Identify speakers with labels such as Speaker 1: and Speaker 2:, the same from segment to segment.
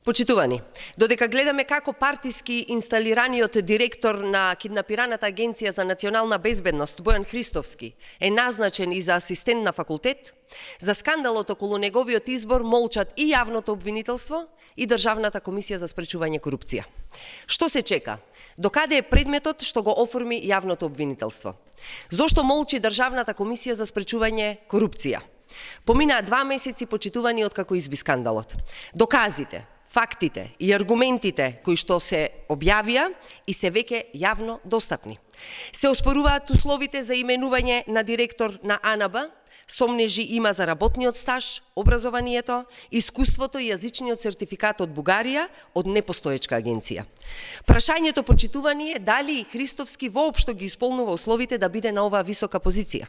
Speaker 1: Почитувани, додека гледаме како партиски инсталираниот директор на киднапираната Агенција за национална безбедност Бојан Христовски е назначен и за асистент на факултет, за скандалот околу неговиот избор молчат и јавното обвинителство и Државната комисија за спречување корупција. Што се чека? Докаде е предметот што го оформи јавното обвинителство? Зошто молчи Државната комисија за спречување корупција? Поминаа 2 месеци, почитувани, откако изби скандалот. Доказите, фактите и аргументите кои што се објавија и се веќе јавно достапни. Се оспоруваат условите за именување на директор на АНБ, сомнежи има за работниот стаж, образованието, искуството и јазичниот сертификат од Бугарија од непостоечка агенција. Прашањето, почитувани, е дали Христовски воопшто ги исполнува условите да биде на оваа висока позиција.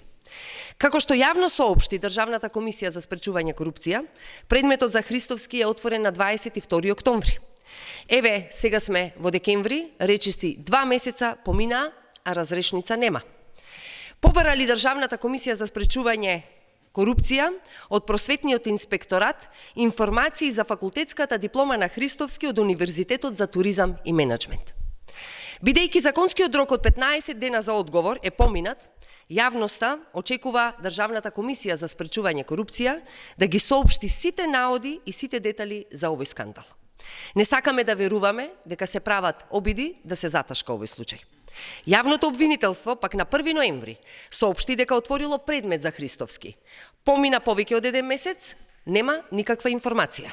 Speaker 1: Како што јавно соопшти Државната комисија за спречување корупција, предметот за Христовски е отворен на 22 октомври. Еве, сега сме во декември, речиси 2 месеца поминаа, а разрешница нема. Побара ли Државната комисија за спречување корупција од Просветниот инспекторат информации за факултетската диплома на Христовски од Универзитетот за туризам и менеджмент? Бидејќи законскиот рок од 15 дена за одговор е поминат, јавноста очекува Државната комисија за спречување корупција да ги соопшти сите наоди и сите детали за овој скандал. Не сакаме да веруваме дека се прават обиди да се заташка овој случај. Јавното обвинителство пак на 1 ноември соопшти дека отворило предмет за Христовски. Помина повеќе од 1 месец, нема никаква информација.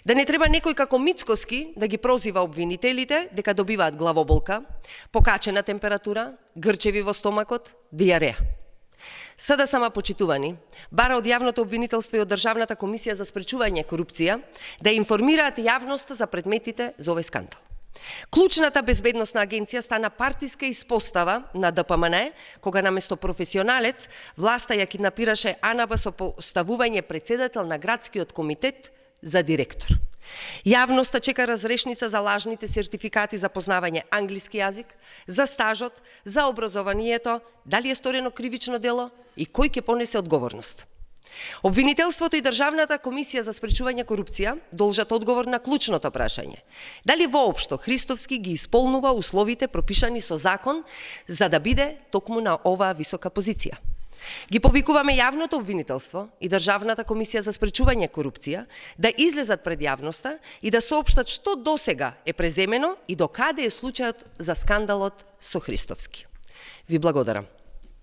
Speaker 1: Да не треба некој како Мицкоски да ги прозива обвинителите дека добиваат главоболка, покачена температура, грчеви во стомакот, диареја. СДСМ, почитувани, бара од јавното обвинителство и од Државната комисија за спречување корупција да информираат јавноста за предметите за овој скандал. Клучната безбедносна агенција стана партиска испостава на ДПМН, кога наместо професионалец власта ја киднапираше АНБ со поставување председател на градскиот комитет за директор. Јавноста чека разрешница за лажните сертификати за познавање англиски јазик, за стажот, за образованието, дали е сторено кривично дело и кој ќе понесе одговорност. Обвинителството и Државната комисија за спречување корупција должат одговор на клучното прашање. Дали воопшто Христовски ги исполнува условите пропишани со закон за да биде токму на оваа висока позиција? Ги повикуваме јавното обвинителство и Државната комисија за спречување корупција да излезат пред јавноста и да соопштат што досега е преземено и докаде е случајот за скандалот со Христовски. Ви благодарам.